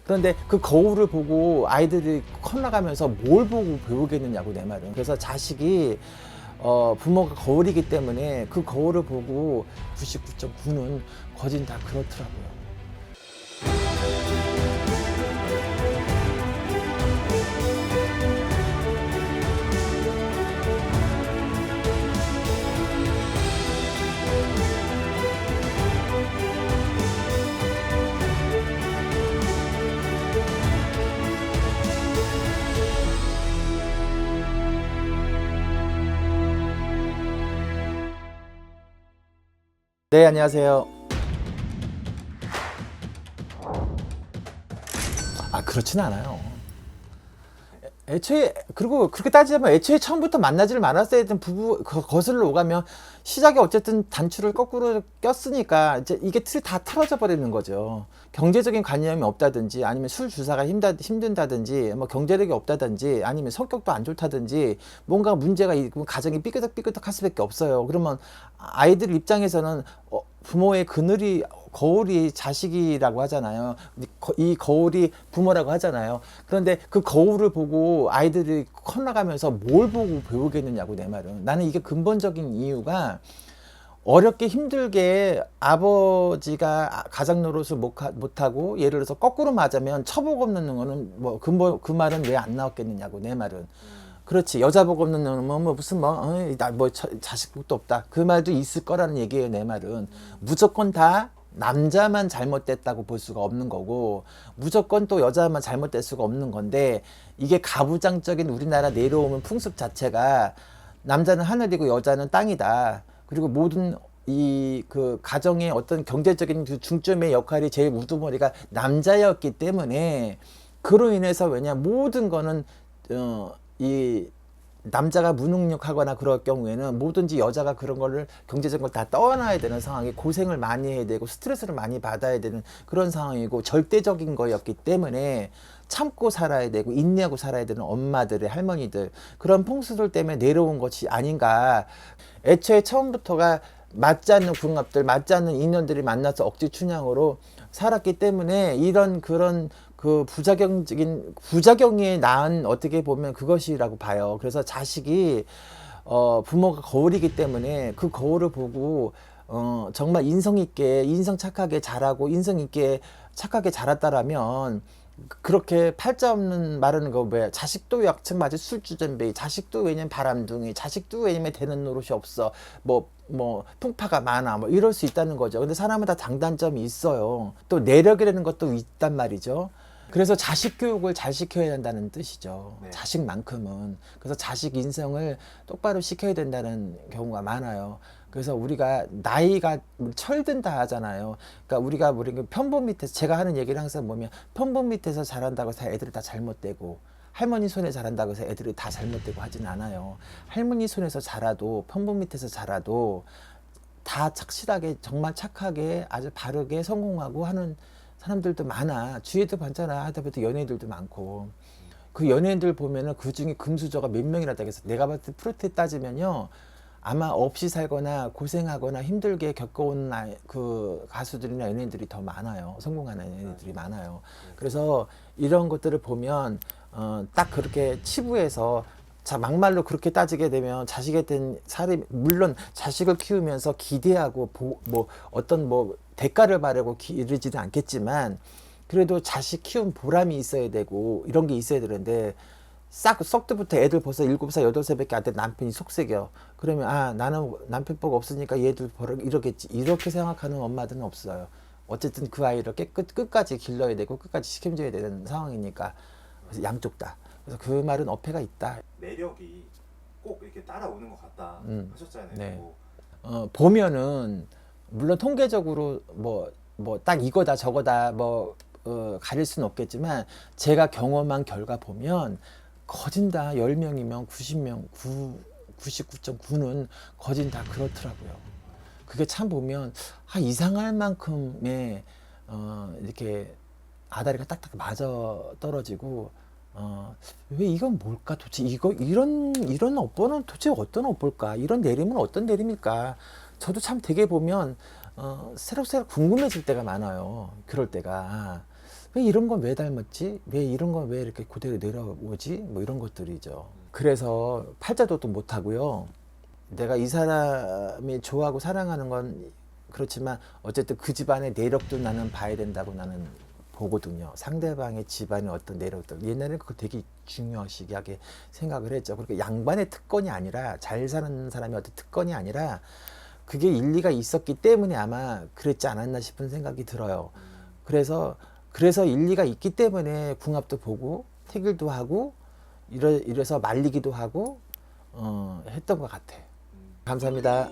그런데 그 거울을 보고 아이들이 커나가면서 뭘 보고 배우겠느냐고, 내 말은. 그래서 자식이 부모가 거울이기 때문에 그 거울을 보고 99.9는 거진 다 그렇더라고요. 네, 안녕하세요. 그렇진 않아요. 애초에, 그리고 그렇게 따지자면 애초에 처음부터 만나지를 말았어야 되는 부부, 거슬러 오가면 시작에 어쨌든 단추를 거꾸로 꼈으니까 이제 이게 틀이 다 틀어져 버리는 거죠. 경제적인 관념이 없다든지, 아니면 술 주사가 힘든다든지, 뭐 경제력이 없다든지, 아니면 성격도 안 좋다든지, 뭔가 문제가 있고 가정이 삐끗덕삐끗덕 할 수밖에 없어요. 그러면 아이들 입장에서는 부모의 그늘이, 거울이 자식이라고 하잖아요. 이 거울이 부모라고 하잖아요. 그런데 그 거울을 보고 아이들이 커나가면서 뭘 보고 배우겠느냐고, 내 말은. 나는 이게 근본적인 이유가, 어렵게 힘들게 아버지가 가장 노릇을 못하고 예를 들어서 거꾸로 맞으면 처복 없는 거는 뭐 그 말은 왜 안 나왔겠느냐고, 내 말은. 그렇지, 여자 복 없는 놈은 뭐 무슨 자식 복도 없다, 그 말도 있을 거라는 얘기예요, 내 말은. 무조건 다 남자만 잘못됐다고 볼 수가 없는 거고, 무조건 또 여자만 잘못될 수가 없는 건데, 이게 가부장적인 우리나라 내려오는 풍습 자체가 남자는 하늘이고 여자는 땅이다. 그리고 모든 그 가정의 어떤 경제적인 그 중점의 역할이 제일 우두머리가 남자였기 때문에, 그로 인해서 왜냐, 모든 거는 이 남자가 무능력하거나 그럴 경우에는 뭐든지 여자가 그런 거를, 경제적인 걸 다 떠나야 되는 상황이, 고생을 많이 해야 되고 스트레스를 많이 받아야 되는 그런 상황이고 절대적인 거였기 때문에 참고 살아야 되고 인내하고 살아야 되는 엄마들의, 할머니들, 그런 풍수들 때문에 내려온 것이 아닌가. 애초에 처음부터가 맞지 않는 궁합들, 맞지 않는 인연들이 만나서 억지 춘향으로 살았기 때문에 이런 그런 그 부작용이 낳은, 어떻게 보면 그것이라고 봐요. 그래서 자식이 부모가 거울이기 때문에 그 거울을 보고 정말 인성 있게, 인성 착하게 자라고 인성 있게 착하게 자랐다라면, 그렇게 팔자 없는 말하는 거, 왜 자식도 약책 맞을 술주전배이, 자식도 왜냐면 바람둥이, 자식도 왜냐면 되는 노릇이 없어, 뭐 풍파가 많아, 뭐 이럴 수 있다는 거죠. 근데 사람은 다 장단점이 있어요. 또 내력이라는 것도 있단 말이죠. 그래서 자식 교육을 잘 시켜야 된다는 뜻이죠. 네. 자식만큼은. 그래서 자식 인성을 똑바로 시켜야 된다는 경우가 많아요. 그래서 우리가 나이가 철든다 하잖아요. 그러니까 우리가 편부 밑에서, 제가 하는 얘기를 항상 보면, 편부 밑에서 자란다고 해서 애들이 다 잘못되고, 할머니 손에 자란다고 해서 애들이 다 잘못되고 하진 않아요. 할머니 손에서 자라도, 편부 밑에서 자라도 다 착실하게, 정말 착하게, 아주 바르게 성공하고 하는 사람들도 많아. 주위에도 봤잖아. 하다 보면 연예인들도 많고. 그 연예인들 보면은 그 중에 금수저가 몇 명이나 되겠어. 내가 봤을 때 프로테 따지면요, 아마 없이 살거나 고생하거나 힘들게 겪어온 그 가수들이나 연예인들이 더 많아요. 성공하는 연예인들이 많아요. 그래서 이런 것들을 보면 딱 그렇게 치부해서, 자, 막말로 그렇게 따지게 되면 자식에 대한 사람이, 물론 자식을 키우면서 기대하고 어떤 대가를 바라고 이르지는 않겠지만, 그래도 자식 키운 보람이 있어야 되고 이런 게 있어야 되는데, 썩때부터 애들 벌써 7살, 8살밖에 안 된 남편이 속색여. 그러면 나는 남편복 없으니까 얘들 이러겠지, 이렇게 생각하는 엄마들은 없어요. 어쨌든 그 아이를 끝까지 길러야 되고 끝까지 책임져야 되는 상황이니까. 그래서 양쪽 다. 그래서 그 말은 어폐가 있다. 매력이 꼭 이렇게 따라오는 것 같다 하셨잖아요. 네. 보면은 물론 통계적으로 뭐 딱 이거다 저거다 가릴 수는 없겠지만, 제가 경험한 결과 보면 거진 다 10명이면 90명, 99.9는 거진 다 그렇더라고요. 그게 참 보면 이상할 만큼의 이렇게 아다리가 딱딱 맞아 떨어지고, 왜 이건 뭘까? 도대체 이런 업보는 도대체 어떤 업보일까? 이런 내림은 어떤 내림일까? 저도 참 되게 보면 새록새록 궁금해질 때가 많아요. 그럴 때가 왜 이런 건 왜 닮았지? 왜 이런 건 왜 이렇게 그대로 내려오지? 뭐 이런 것들이죠. 그래서 팔자도도 못 하고요. 내가 이 사람이 좋아하고 사랑하는 건 그렇지만 어쨌든 그 집안의 내력도 나는 봐야 된다고 나는 보거든요. 상대방의 집안의 어떤 내력들. 옛날에는 그거 되게 중요시하게 생각을 했죠. 그러니까 양반의 특권이 아니라 잘 사는 사람의 어떤 특권이 아니라 그게 일리가 있었기 때문에 아마 그랬지 않았나 싶은 생각이 들어요. 그래서 일리가 있기 때문에 궁합도 보고 태길도 하고 이래서 말리기도 하고 했던 것 같아. 감사합니다.